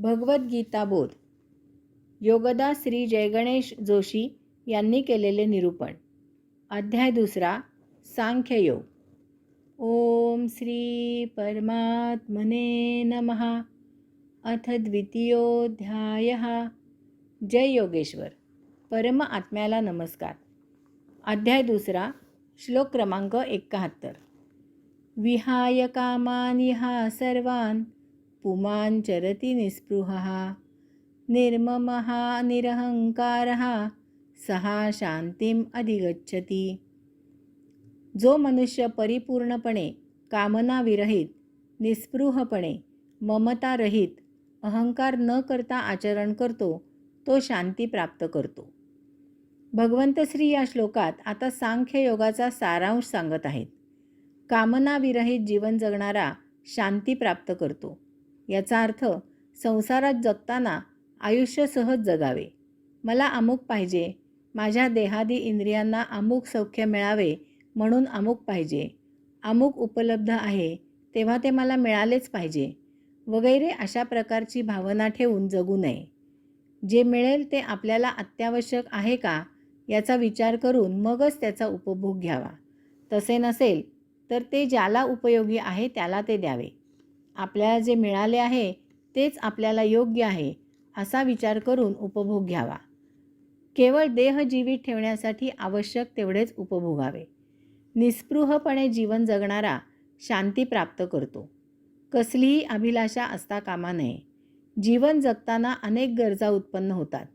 भगवद्गीता बोध योगदास श्री जयगणेश जोशी यांनी केलेले निरूपण. अध्याय 2 सांख्ययोग. ओम श्री परमात्मने नमः. अथ द्वितीयोऽध्यायः. जय योगेश्वर. परम आत्म्याला नमस्कार. अध्याय 2 श्लोक क्रमांक 71. विहाय कामानिह सर्वान् पुमान् चरति निस्पृहः निर्ममः निरहंकारः सहा शांतीम अधिगच्छति. जो मनुष्य परिपूर्णपणे कामनाविरहित, निस्पृहपणे, ममतारहित, अहंकार न करता आचरण करतो तो शांती प्राप्त करतो. भगवंत श्री या श्लोकात आता सांख्य योगाचा सारांश सांगत आहेत. कामनाविरहित जीवन जगणारा शांती प्राप्त करतो. याचा अर्थ संसारात जगताना आयुष्य सहज जगावे. मला अमुक पाहिजे, माझ्या देहादी इंद्रियांना अमुक सौख्य मिळावे म्हणून अमुक पाहिजे, अमुक उपलब्ध आहे तेव्हा ते मला मिळालेच पाहिजे वगैरे अशा प्रकारची भावना ठेवून जगू नये. जे मिळेल ते आपल्याला अत्यावश्यक आहे का याचा विचार करून मगच त्याचा उपभोग घ्यावा. तसे नसेल तर ते ज्याला उपयोगी आहे त्याला ते द्यावे. आपल्याला जे मिळाले आहे तेच आपल्याला योग्य आहे असा विचार करून उपभोग घ्यावा. केवळ देह जीवित ठेवण्यासाठी आवश्यक तेवढेच उपभोगावे. निस्पृहपणे जीवन जगणारा शांती प्राप्त करतो. कसलीही अभिलाषा असता कामा नये. जीवन जगताना अनेक गरजा उत्पन्न होतात,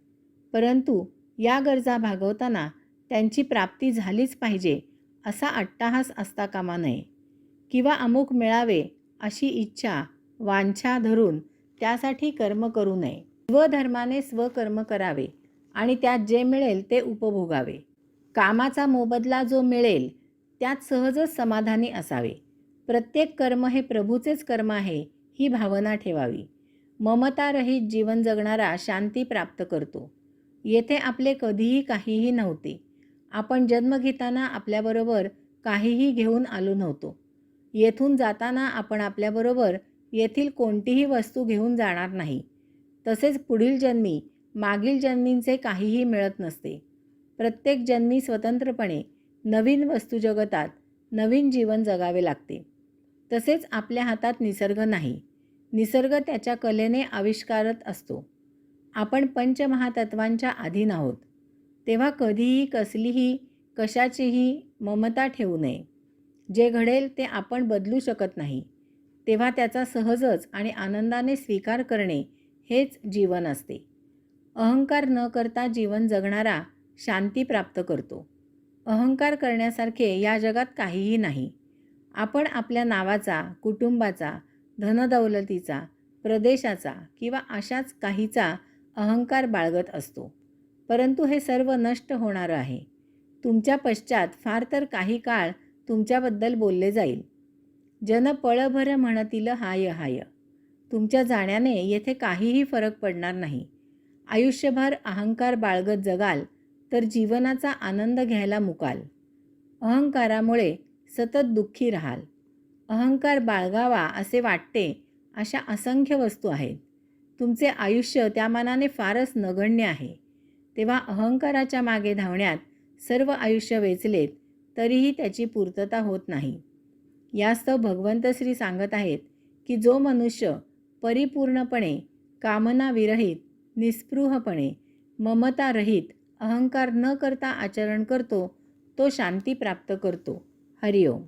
परंतु या गरजा भागवताना त्यांची प्राप्ती झालीच पाहिजे असा अट्टाहास असता कामा नये किंवा अमुक मिळावे अशी इच्छा वांछा धरून त्यासाठी कर्म करू नये. स्वधर्माने स्वकर्म करावे आणि त्यात जे मिळेल ते उपभोगावे. कामाचा मोबदला जो मिळेल त्यात सहजच समाधानी असावे. प्रत्येक कर्म हे प्रभूचेच कर्म आहे ही भावना ठेवावी. ममतारहित जीवन जगणारा शांती प्राप्त करतो. येथे आपले कधीही काहीही नव्हते. आपण जन्म घेताना आपल्याबरोबर काहीही घेऊन आलो नव्हतो. येथून जाताना आपण आपल्याबरोबर येथील कोणतीही वस्तू घेऊन जाणार नाही. तसेच पुढील जन्मी मागील जन्मींचे काहीही मिळत नसते. प्रत्येक जन्मी स्वतंत्रपणे नवीन वस्तू जगतात नवीन जीवन जगावे लागते. तसेच आपल्या हातात निसर्ग नाही. निसर्ग त्याच्या कलेने आविष्कारत असतो. आपण पंचमहातत्वांच्या अधीन आहोत. तेव्हा कधीही कसलीही कशाचीही ममता ठेवू नये. जे घडेल ते आपण बदलू शकत नाही. तेव्हा त्याचा सहजच आणि आनंदाने स्वीकार करणे हेच जीवन असते. अहंकार न करता जीवन जगणारा शांती प्राप्त करतो. अहंकार करण्यासारखे या जगात काहीही नाही. आपण आपल्या नावाचा, कुटुंबाचा, धनदौलतीचा, प्रदेशाचा किंवा अशाच काहीचा अहंकार बाळगत असतो. परंतु हे सर्व नष्ट होणारं आहे. तुमच्या पश्चात फार तर काही काळ तुमच्याबद्दल बोलले जाईल. जन पळभर म्हणतील हाय हाय. तुमच्या जाण्याने येथे काहीही फरक पडणार नाही. आयुष्यभर अहंकार बाळगत जगाल तर जीवनाचा आनंद घ्यायला मुकाल. अहंकारामुळे सतत दुःखी राहाल. अहंकार बाळगावा असे वाटते अशा असंख्य वस्तू आहेत. तुमचे आयुष्य त्या मानाने फारच नगण्य आहे. तेव्हा अहंकाराच्या मागे धावण्यात सर्व आयुष्य वेचलेत तरीही त्याची पूर्तता होत नाही. यास्तव भगवंत श्री सांगत आहेत की जो मनुष्य परिपूर्णपणे कामनाविरहित, निस्पृहपणे, ममतारहित, अहंकार न करता आचरण करतो तो शांती प्राप्त करतो. हरिओम.